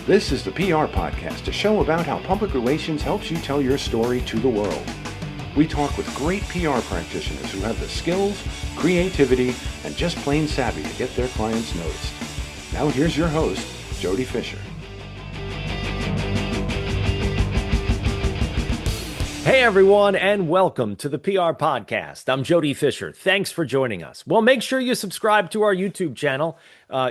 This is the PR Podcast, a show about how public relations helps you tell your story to the world. We talk with great PR practitioners who have the skills, creativity, and just plain savvy to get their clients noticed. Now here's your host, Jody Fisher. Hey everyone, and welcome to the PR Podcast. I'm Jody Fisher. Thanks for joining us. Well, make sure you subscribe to our YouTube channel.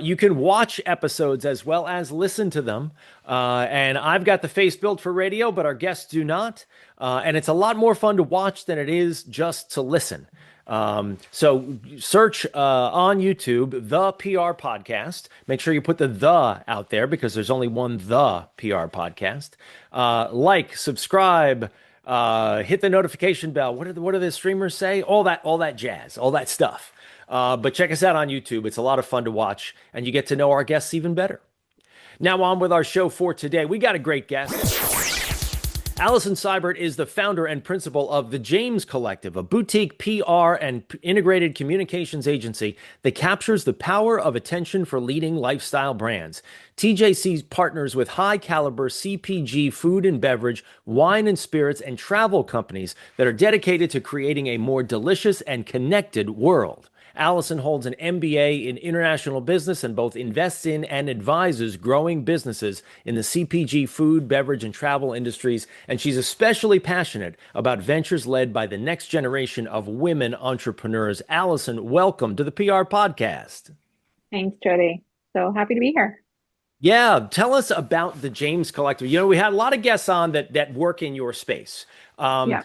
You can watch episodes as well as listen to them. And I've got the face built for radio, but our guests do not. And it's a lot more fun to watch than it is just to listen. So search on YouTube, The PR Podcast. Make sure you put the out there because there's only one The PR Podcast. Like, subscribe, hit the notification bell. What do the streamers say? All that jazz, all that stuff. But check us out on YouTube. It's a lot of fun to watch, and you get to know our guests even better. Now on with our show for today. We got a great guest. Alison Seibert is the founder and principal of the James Collective, a boutique PR and integrated communications agency that captures the power of attention for leading lifestyle brands. TJC partners with high-caliber CPG food and beverage, wine and spirits, and travel companies that are dedicated to creating a more delicious and connected world. Alison holds an MBA in international business and both invests in and advises growing businesses in the CPG, food, beverage, and travel industries. And she's especially passionate about ventures led by the next generation of women entrepreneurs. Alison, welcome to the PR Podcast. Thanks, Jody. So happy to be here. Yeah, tell us about the James Collective. You know, we had a lot of guests on that work in your space. But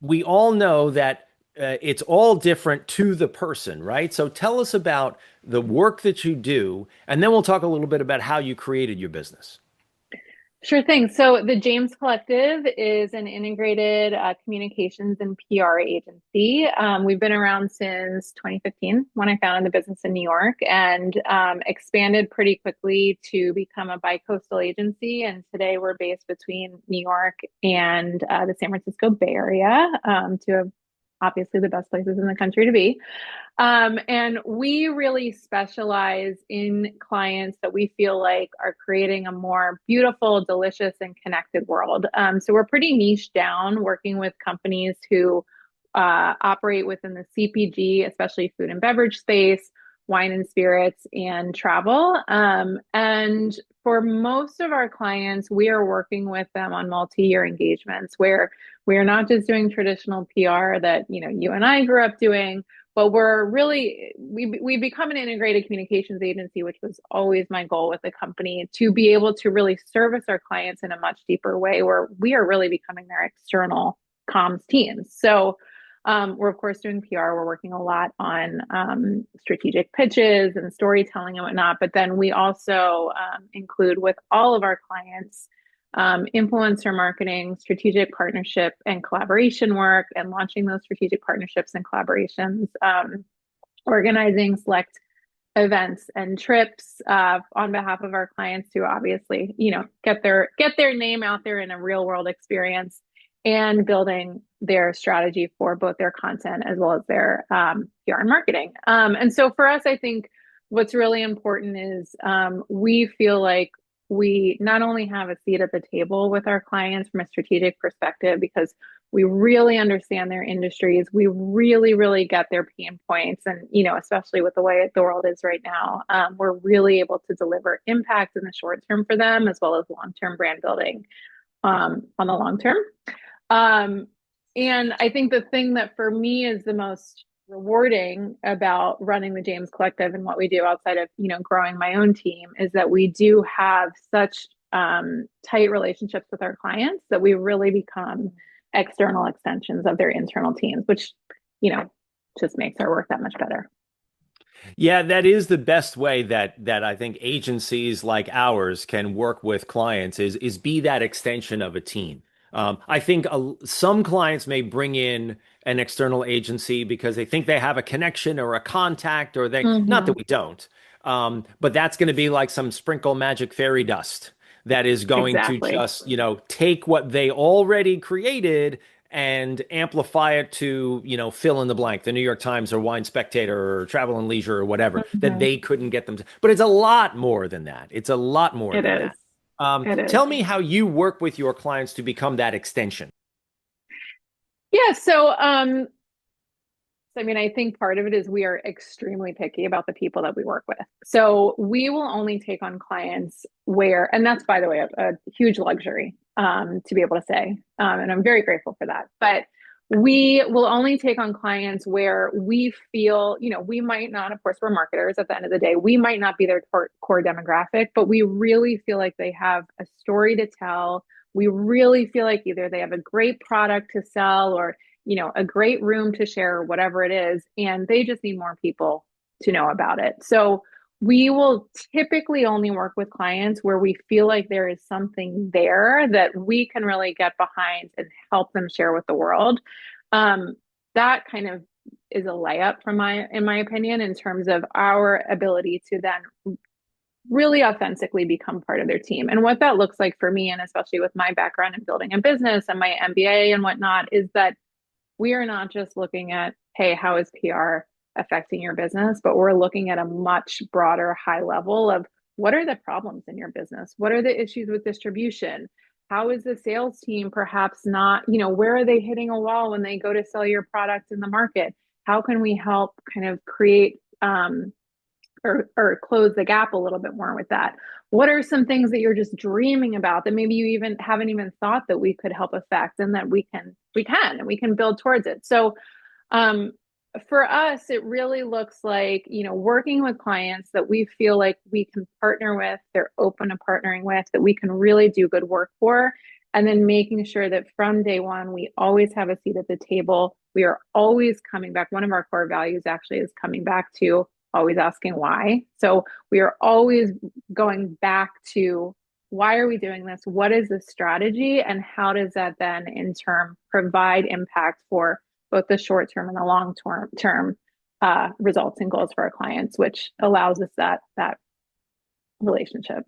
we all know that it's all different to the person, right? So tell us about the work that you do, and then we'll talk a little bit about how you created your business. Sure thing. So the James Collective is an integrated communications and PR agency. We've been around since 2015 when I founded the business in New York and expanded pretty quickly to become a bicoastal agency. And today we're based between New York and the San Francisco Bay Area, to obviously the best places in the country to be. And we really specialize in clients that we feel like are creating a more beautiful, delicious, and connected world. So we're pretty niche down, working with companies who operate within the CPG, especially food and beverage space, wine and spirits, and travel. And for most of our clients, we are working with them on multi-year engagements where we are not just doing traditional PR that, you know, you and I grew up doing, but we become an integrated communications agency, which was always my goal with the company, to be able to really service our clients in a much deeper way where we are really becoming their external comms teams. So we're of course doing PR. We're working a lot on strategic pitches and storytelling and whatnot. But then we also include with all of our clients influencer marketing, strategic partnership and collaboration work, and launching those strategic partnerships and collaborations, organizing select events and trips on behalf of our clients to obviously, you know, get their name out there in a real world experience, and building their strategy for both their content as well as their PR and marketing. And so for us, I think what's really important is we feel like we not only have a seat at the table with our clients from a strategic perspective, because we really understand their industries, we really, really get their pain points. And, you know, especially with the way the world is right now, we're really able to deliver impact in the short term for them, as well as long-term brand building on the long term. And I think the thing that for me is the most rewarding about running the James Collective and what we do outside of, you know, growing my own team is that we do have such tight relationships with our clients that we really become external extensions of their internal teams, which, you know, just makes our work that much better. Yeah, that is the best way that I think agencies like ours can work with clients is be that extension of a team. I think some clients may bring in an external agency because they think they have a connection or a contact, or they, not that we don't, but that's going to be like some sprinkle magic fairy dust that is going to just, you know, take what they already created and amplify it to, you know, fill in the blank, the New York Times or Wine Spectator or Travel and Leisure or whatever, that they couldn't get them to. But it's a lot more than that. It's a lot more than that. It is. Tell me how you work with your clients to become that extension. Yeah. I mean, I think part of it is we are extremely picky about the people that we work with. So we will only take on clients where, and that's, by the way, a huge luxury to be able to say. And I'm very grateful for that. But we will only take on clients where we feel, we might not, of course, we're marketers at the end of the day. We might not be their core demographic, but we really feel like they have a story to tell. We really feel like either they have a great product to sell or a great room to share or whatever it is, and they just need more people to know about it. So we will typically only work with clients where we feel like there is something there that we can really get behind and help them share with the world. That kind of is a layup in my opinion, in terms of our ability to then really authentically become part of their team. And what that looks like for me, and especially with my background in building a business and my MBA and whatnot, is that we are not just looking at, hey, how is PR affecting your business, but we're looking at a much broader, high level of what are the problems in your business? What are the issues with distribution? How is the sales team perhaps not, where are they hitting a wall when they go to sell your product in the market? How can we help kind of create or close the gap a little bit more with that? What are some things that you're just dreaming about that maybe you even haven't even thought that we could help affect, and that we can build towards it? So for us, it really looks like, working with clients that we feel like we can partner with, they're open to partnering with, that we can really do good work for, and then making sure that from day one, we always have a seat at the table. We are always coming back. One of our core values actually is coming back to always asking why. So we are always going back to, why are we doing this? What is the strategy? And how does that then in turn provide impact for both the short term and the long term results and goals for our clients, which allows us that relationship.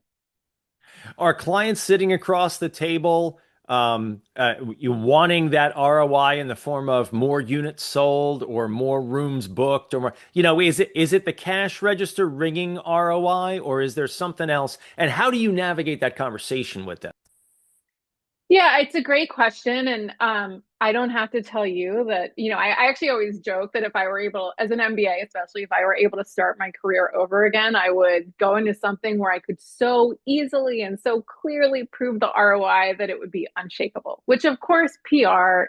Are clients sitting across the table, you wanting that ROI in the form of more units sold or more rooms booked, or more, is it the cash register ringing ROI, or is there something else? And how do you navigate that conversation with them? Yeah, it's a great question. And I don't have to tell you that, I actually always joke that if I were able, as an MBA, especially if I were able to start my career over again, I would go into something where I could so easily and so clearly prove the ROI that it would be unshakable, which of course PR,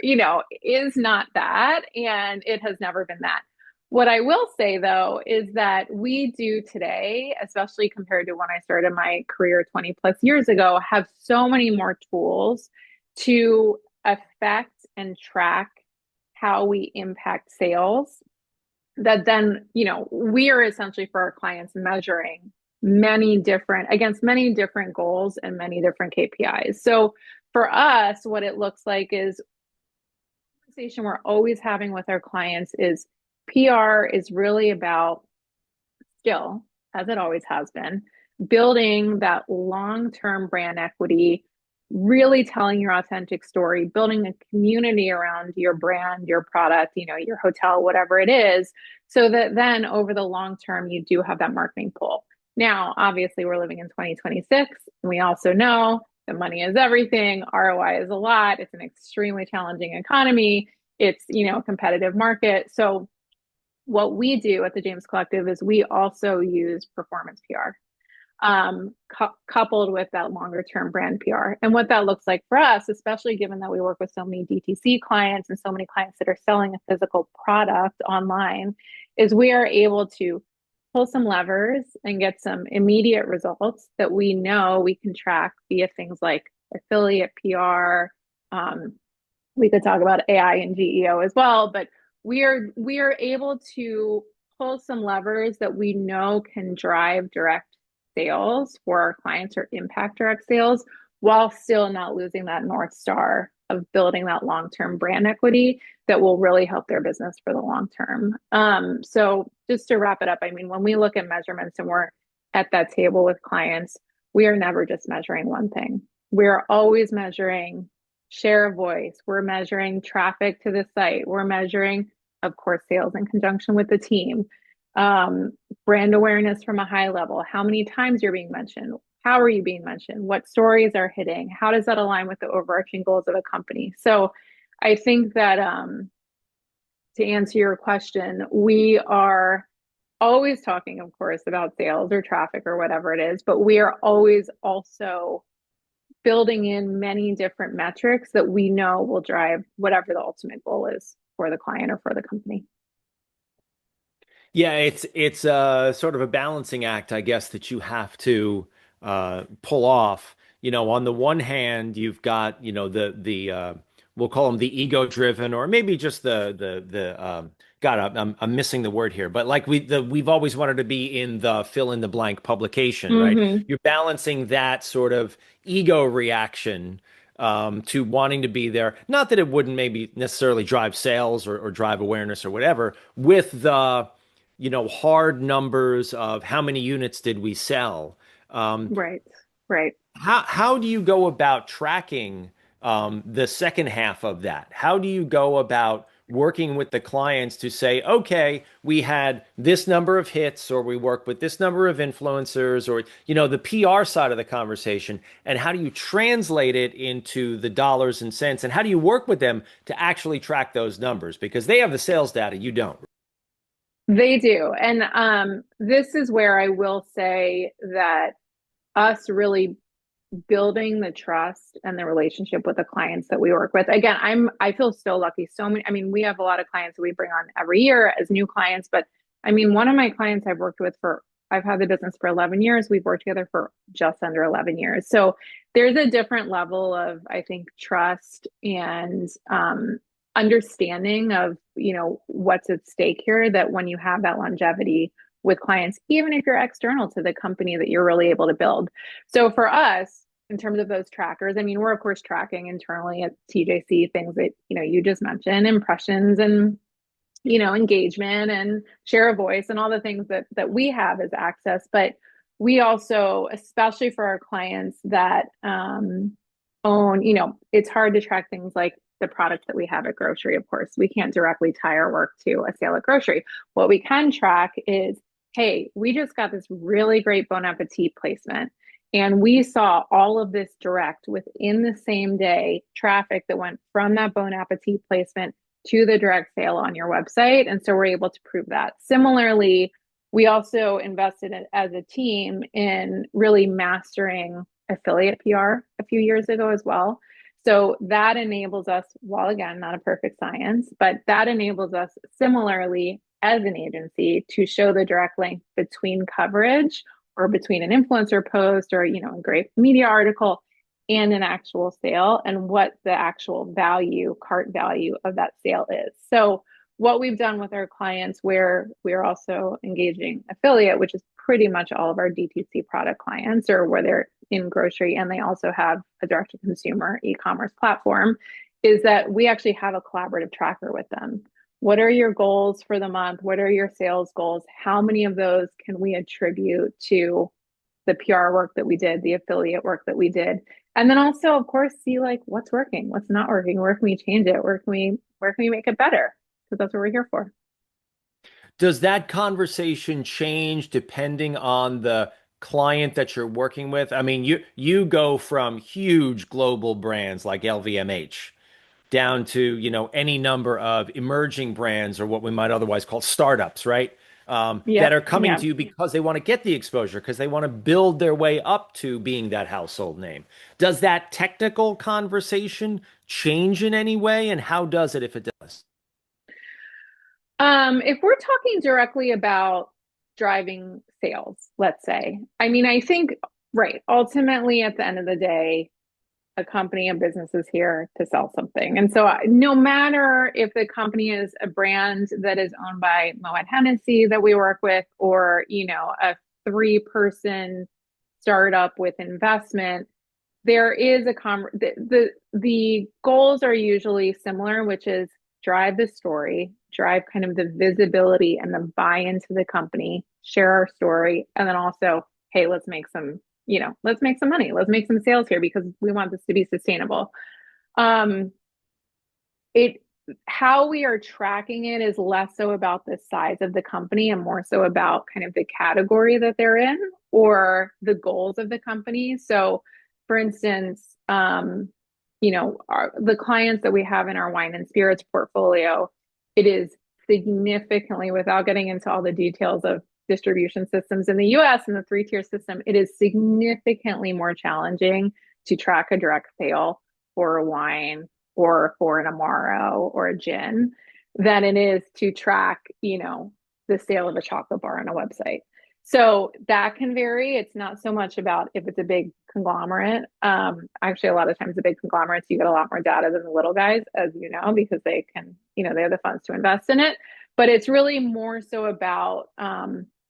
is not that. And it has never been that. What I will say, though, is that we do today, especially compared to when I started my career 20 plus years ago, have so many more tools to affect and track how we impact sales, that then, we are essentially for our clients measuring against many different goals and many different KPIs. So for us, what it looks like is, the conversation we're always having with our clients is, PR is really about skill, as it always has been, building that long-term brand equity, really telling your authentic story, building a community around your brand, your product, your hotel, whatever it is, so that then over the long term, you do have that marketing pull. Now, obviously, we're living in 2026, and we also know that money is everything. ROI is a lot. It's an extremely challenging economy. It's, a competitive market. So what we do at the James Collective is we also use performance PR, coupled with that longer term brand PR. And what that looks like for us, especially given that we work with so many DTC clients and so many clients that are selling a physical product online, is we are able to pull some levers and get some immediate results that we know we can track via things like affiliate PR. We could talk about AI and GEO as well, but we are able to pull some levers that we know can drive direct sales for our clients or impact direct sales, while still not losing that North Star of building that long-term brand equity that will really help their business for the long term. So just to wrap it up, I mean, when we look at measurements and we're at that table with clients, we are never just measuring one thing. We're always measuring share of voice. We're measuring traffic to the site. We're measuring, of course, sales in conjunction with the team, brand awareness from a high level, how many times you're being mentioned, How are you being mentioned? What stories are hitting? How does that align with the overarching goals of a company? So I think that to answer your question, we are always talking, of course, about sales or traffic or whatever it is, but we are always also building in many different metrics that we know will drive whatever the ultimate goal is for the client or for the company. Yeah, it's sort of a balancing act, I guess, that you have to pull off. On the one hand, you've got, the we'll call them the ego-driven, or maybe just the God, I'm missing the word here, but like we've always wanted to be in the fill in the blank publication, right? Mm-hmm. You're balancing that sort of ego reaction to wanting to be there. Not that it wouldn't maybe necessarily drive sales or drive awareness or whatever, with the hard numbers of how many units did we sell. Right, right. How do you go about tracking the second half of that? How do you go about working with the clients to say, okay, we had this number of hits, or we work with this number of influencers, or the PR side of the conversation, and how do you translate it into the dollars and cents, and how do you work with them to actually track those numbers? Because they have the sales data, you don't. They do. And this is where I will say that us really building the trust and the relationship with the clients that we work with. Again, I feel so lucky. So many, I mean, we have a lot of clients that we bring on every year as new clients, but I mean, one of my clients I've had the business for 11 years. We've worked together for just under 11 years. So there's a different level of, I think, trust and understanding of, what's at stake here, that when you have that longevity with clients, even if you're external to the company, that you're really able to build. So for us, in terms of those trackers, I mean, we're of course tracking internally at TJC things that, you just mentioned, impressions and, engagement and share of voice and all the things that we have as access. But we also, especially for our clients that own, it's hard to track things like the products that we have at grocery. Of course, we can't directly tie our work to a sale at grocery. What we can track is, hey, we just got this really great Bon Appetit placement, and we saw all of this direct within the same day traffic that went from that Bon Appetit placement to the direct sale on your website. And so we're able to prove that. Similarly, we also invested as a team in really mastering affiliate PR a few years ago as well. So that enables us, while again, not a perfect science, but that enables us similarly as an agency to show the direct link between coverage or between an influencer post or, a great media article and an actual sale, and what the actual value, cart value of that sale is. So what we've done with our clients, where we're also engaging affiliate, which is pretty much all of our DTC product clients, or where they're in grocery and they also have a direct to consumer e-commerce platform, is that we actually have a collaborative tracker with them. What are your goals for the month? What are your sales goals? How many of those can we attribute to the PR work that we did, the affiliate work that we did? And then also, of course, see like what's working, what's not working, where can we change it, where can we make it better? Because that's what we're here for. Does that conversation change depending on the client that you're working with? I mean, you go from huge global brands like LVMH down to, any number of emerging brands, or what we might otherwise call startups, right? That Yep. are coming Yeah. to you because they want to get the exposure, because they want to build their way up to being that household name. Does that technical conversation change in any way? And how does it if it does? If we're talking directly about driving sales, let's say, I mean, I think, right, ultimately at the end of the day, a company, a business is here to sell something. And so no matter if the company is a brand that is owned by Moet Hennessy that we work with, or, a 3-person startup with investment, there is the goals are usually similar, which is drive the story, drive kind of the visibility and the buy-in to the company, share our story, and then also, hey, let's make some money. Let's make some sales here because we want this to be sustainable. It How we are tracking it is less so about the size of the company and more so about kind of the category that they're in, or the goals of the company. So for instance, the clients that we have in our wine and spirits portfolio, it is significantly, without getting into all the details of distribution systems in the US and the three-tier system, it is significantly more challenging to track a direct sale for a wine or for an Amaro or a gin than it is to track, the sale of a chocolate bar on a website. So that can vary. It's not so much about if it's a big conglomerate. Actually, a lot of times the big conglomerates, you get a lot more data than the little guys, as you know, because they can, they have the funds to invest in it. But it's really more so about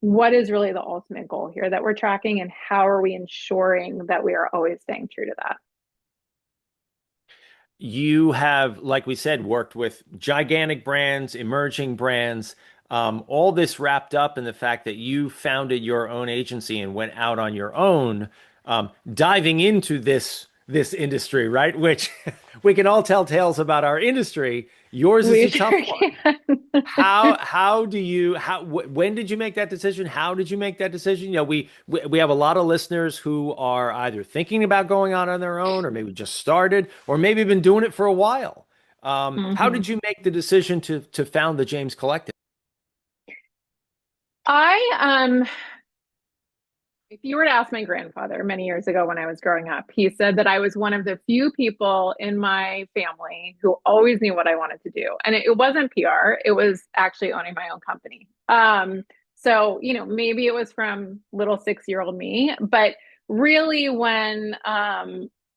what is really the ultimate goal here that we're tracking, and how are we ensuring that we are always staying true to that. You have, like we said, worked with gigantic brands, emerging brands, all this wrapped up in the fact that you founded your own agency and went out on your own, diving into this industry, right? Which we can all tell tales about our industry. Yours is a tough one. When did you make that decision? How did you make that decision? We have a lot of listeners who are either thinking about going out on their own, or maybe just started, or maybe been doing it for a while. How did you make the decision to found the James Collective? If you were to ask my grandfather many years ago when I was growing up, he said that I was one of the few people in my family who always knew what I wanted to do. And it wasn't PR, it was actually owning my own company. So, maybe it was from little 6-year-old me, but really when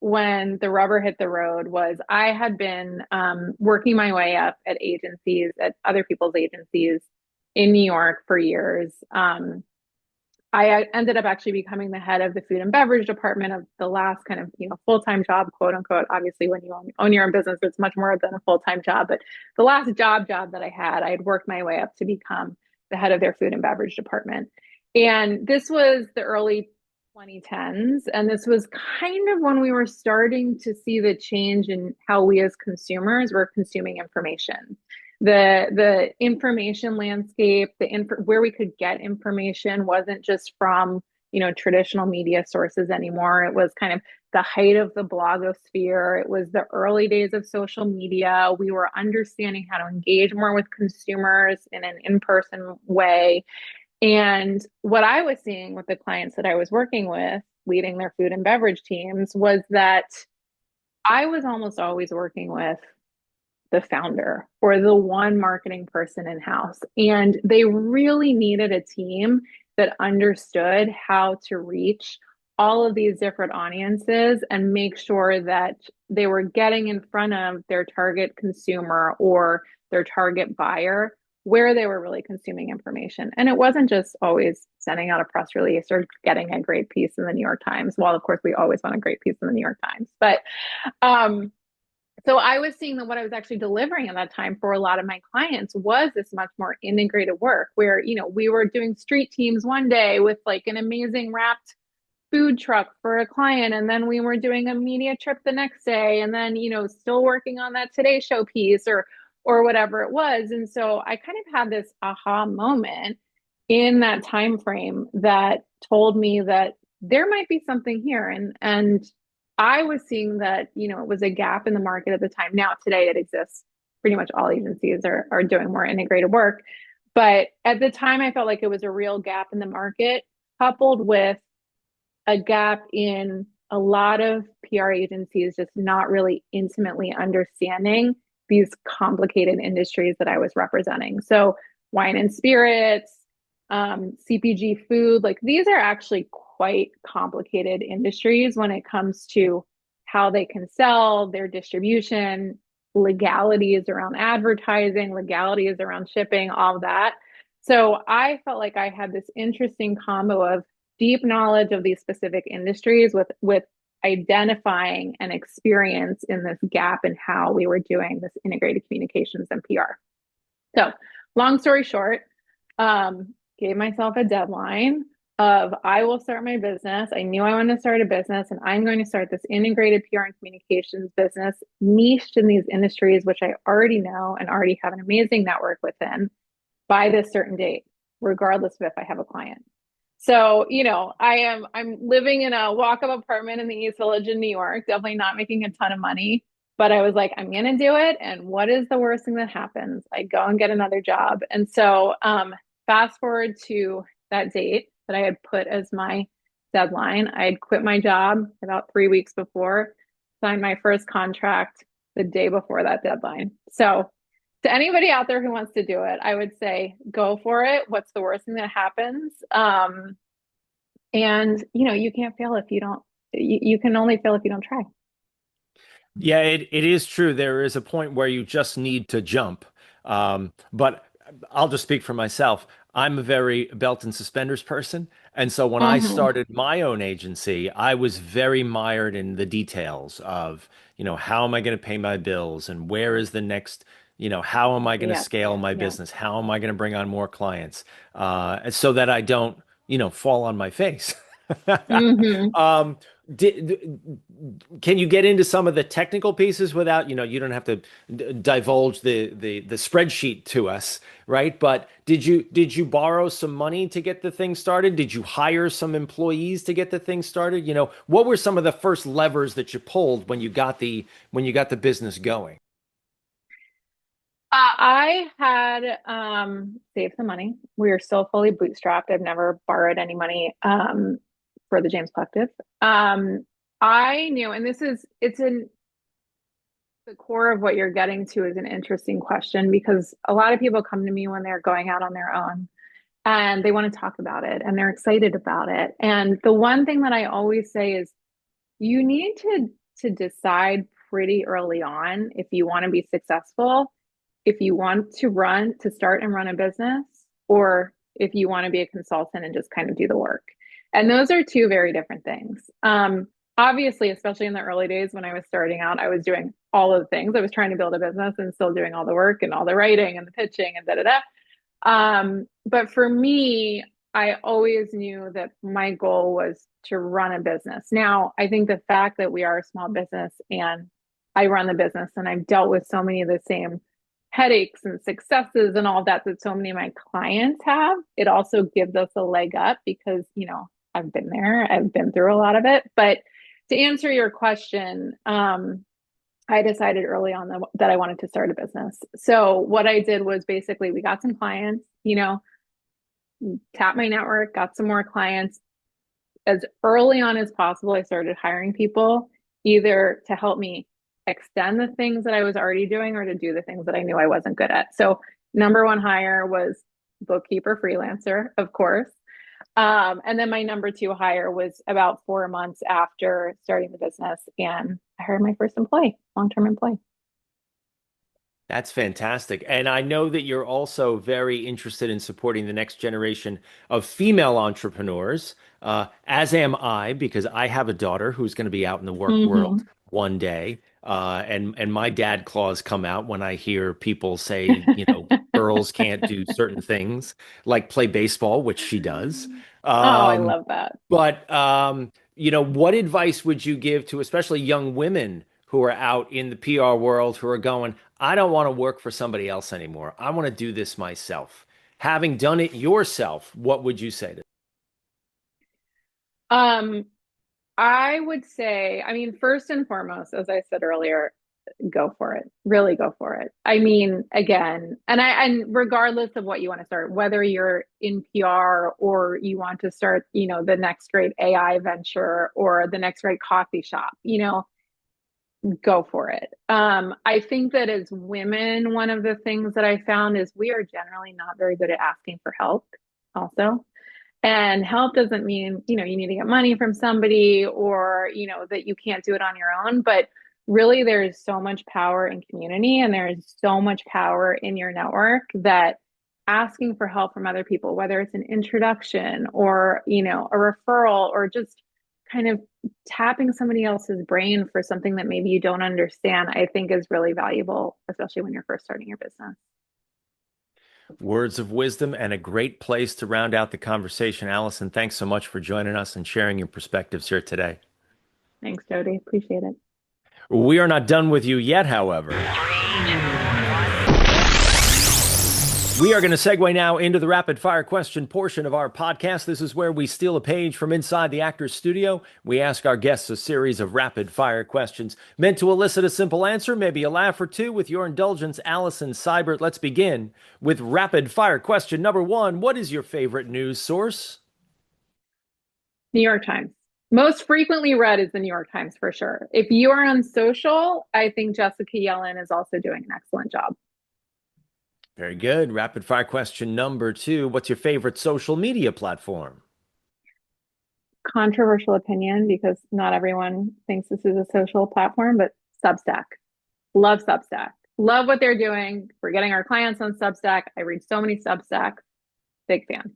the rubber hit the road was I had been working my way up at agencies, at other people's agencies in New York for years. I ended up actually becoming the head of the food and beverage department of the last kind of, full-time job, quote unquote. Obviously, when you own your own business, it's much more than a full-time job. But the last job that I had worked my way up to become the head of their food and beverage department. And this was the early 2010s. And this was kind of when we were starting to see the change in how we as consumers were consuming information. The information landscape, where we could get information wasn't just from, traditional media sources anymore. It was kind of the height of the blogosphere. It was the early days of social media. We were understanding how to engage more with consumers in an in-person way. And what I was seeing with the clients that I was working with, leading their food and beverage teams, was that I was almost always working with the founder or the one marketing person in-house. And they really needed a team that understood how to reach all of these different audiences and make sure that they were getting in front of their target consumer or their target buyer where they were really consuming information. And it wasn't just always sending out a press release or getting a great piece in the New York Times. While of course we always want a great piece in the New York Times, but so I was seeing that what I was actually delivering at that time for a lot of my clients was this much more integrated work where, we were doing street teams one day with like an amazing wrapped food truck for a client. And then we were doing a media trip the next day, and then, still working on that Today Show piece or whatever it was. And so I kind of had this aha moment in that time frame that told me that there might be something here. And I was seeing that, it was a gap in the market at the time. Now, today it exists. Pretty much all agencies are doing more integrated work. But at the time, I felt like it was a real gap in the market, coupled with a gap in a lot of PR agencies just not really intimately understanding these complicated industries that I was representing. So wine and spirits, CPG food, like these are actually quite complicated industries when it comes to how they can sell, their distribution, legalities around advertising, legalities around shipping, all of that. So I felt like I had this interesting combo of deep knowledge of these specific industries with identifying an experience in this gap in how we were doing this integrated communications and PR. So long story short, gave myself a deadline of I will start my business. I knew I wanted to start a business, and I'm going to start this integrated PR and communications business niched in these industries, which I already know and already have an amazing network within, by this certain date, regardless of if I have a client. So, I'm living in a walk-up apartment in the East Village in New York, definitely not making a ton of money, but I was like, I'm gonna do it. And what is the worst thing that happens? I go and get another job. And so, fast forward to that date that I had put as my deadline. I had quit my job about 3 weeks before, signed my first contract the day before that deadline. So, to anybody out there who wants to do it, I would say go for it. What's the worst thing that happens? And you can't fail if you don't, you can only fail if you don't try. Yeah, it is true. There is a point where you just need to jump. But I'll just speak for myself. I'm a very belt and suspenders person. And so when I Hmm. started my own agency, I was very mired in the details of, how am I going to pay my bills and where is the next, how am I going to Yeah. scale my Yeah. business? How am I going to bring on more clients? So that I don't, fall on my face. Hmm. Um, did, can you get into some of the technical pieces without, you don't have to divulge the spreadsheet to us, right? But did you borrow some money to get the thing started? Did you hire some employees to get the thing started? What were some of the first levers that you pulled when you got the business going? I had saved some money. We are still fully bootstrapped. I've never borrowed any money for the James Collective. Um, I knew, and it's in the core of what you're getting to is an interesting question because a lot of people come to me when they're going out on their own and they want to talk about it and they're excited about it. And the one thing that I always say is you need to decide pretty early on if you want to be successful, if you want to start and run a business, or if you want to be a consultant and just kind of do the work. And those are two very different things. Obviously, especially in the early days when I was starting out, I was doing all of the things. I was trying to build a business and still doing all the work and all the writing and the pitching and da da da. But for me, I always knew that my goal was to run a business. Now, I think the fact that we are a small business and I run the business and I've dealt with so many of the same headaches and successes and all that so many of my clients have, it also gives us a leg up because, I've been there, I've been through a lot of it. But to answer your question, I decided early on that I wanted to start a business. So what I did was basically we got some clients, tapped my network, got some more clients. As early on as possible, I started hiring people either to help me extend the things that I was already doing or to do the things that I knew I wasn't good at. So number one hire was bookkeeper freelancer, of course. And then my number two hire was about 4 months after starting the business, and I hired my first employee, long-term employee. That's fantastic. And I know that you're also very interested in supporting the next generation of female entrepreneurs, as am I, because I have a daughter who's going to be out in the work world Hmm. one day. And my dad claws come out when I hear people say, girls can't do certain things like play baseball, which she does. Oh, I Um, love that. but what advice would you give to especially young women who are out in the PR world who are going, I don't want to work for somebody else anymore. I want to do this myself. Having done it yourself, what would you say to them? Um, I would say, I mean, first and foremost, as I said earlier, go for it. Really go for it. I mean, again, and regardless of what you want to start, whether you're in PR or you want to start, the next great AI venture or the next great coffee shop, go for it. I think that as women, one of the things that I found is we are generally not very good at asking for help also. And help doesn't mean, you need to get money from somebody or, that you can't do it on your own. But really, there's so much power in community and there's so much power in your network that asking for help from other people, whether it's an introduction or, a referral or just kind of tapping somebody else's brain for something that maybe you don't understand, I think is really valuable, especially when you're first starting your business. Words of wisdom and a great place to round out the conversation. Allison, thanks so much for joining us and sharing your perspectives here today. Thanks, Jody. Appreciate it. We are not done with you yet, however. We are going to segue now into the rapid fire question portion of our podcast. This is where we steal a page from inside the actor's studio. We ask our guests a series of rapid fire questions meant to elicit a simple answer, maybe a laugh or two. With your indulgence, Alison Seibert, let's begin with rapid fire question number 1. What is your favorite news source? New York Times. Most frequently read is the New York Times for sure. If you are on social, I think Jessica Yellen is also doing an excellent job. Very good. Rapid fire question number 2. What's your favorite social media platform? Controversial opinion because not everyone thinks this is a social platform, but Substack. Love Substack. Love what they're doing. We're getting our clients on Substack. I read so many Substacks. Big fan.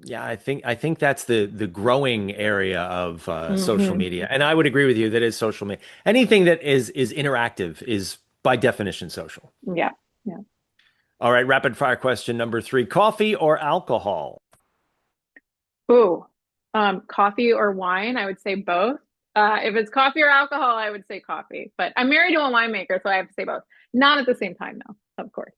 Yeah, I think that's the growing area of social media. And I would agree with you that it's social media. Anything that is interactive is by definition social. Yeah. All right, rapid fire question number 3. Coffee or alcohol? Ooh, coffee or wine? I would say both. If it's coffee or alcohol, I would say coffee. But I'm married to a winemaker, so I have to say both. Not at the same time, though, of course.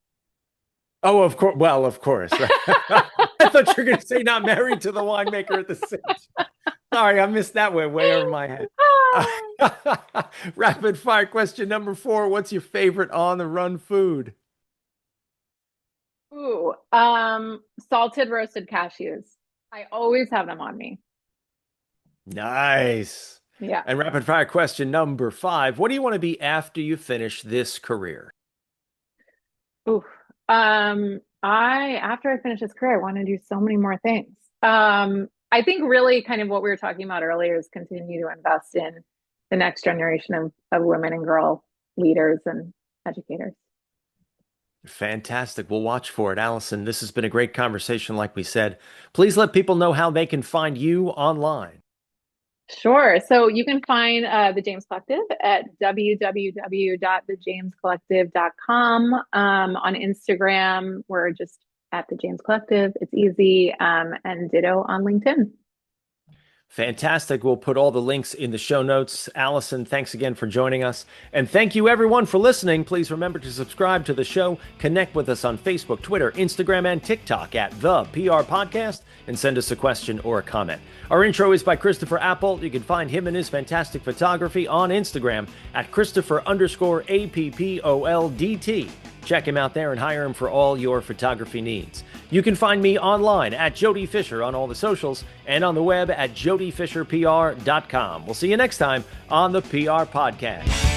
Oh, of course. Well, of course. I thought you were going to say not married to the winemaker at the same time. Sorry, I missed that way over my head. Rapid fire question number 4. What's your favorite on-the-run food? Ooh, salted roasted cashews. I always have them on me. Nice. Yeah. And rapid fire question number 5. What do you want to be after you finish this career? Ooh, after I finish this career, I want to do so many more things. I think really kind of what we were talking about earlier is continue to invest in the next generation of women and girl leaders and educators. Fantastic. We'll watch for it. Alison, this has been a great conversation, like we said. Please let people know how they can find you online. Sure. So you can find the James Collective at www.thejamescollective.com. On Instagram, we're just at the James Collective. It's easy. And ditto on LinkedIn. Fantastic. We'll put all the links in the show notes. Alison, thanks again for joining us. And thank you everyone for listening. Please remember to subscribe to the show, connect with us on Facebook, Twitter, Instagram, and TikTok at The PR Podcast, and send us a question or a comment. Our intro is by Christopher Appold. You can find him and his fantastic photography on Instagram at Christopher_APPOLDT. Check him out there and hire him for all your photography needs. You can find me online at Jody Fisher on all the socials and on the web at jodyfisherpr.com. We'll see you next time on the PR Podcast.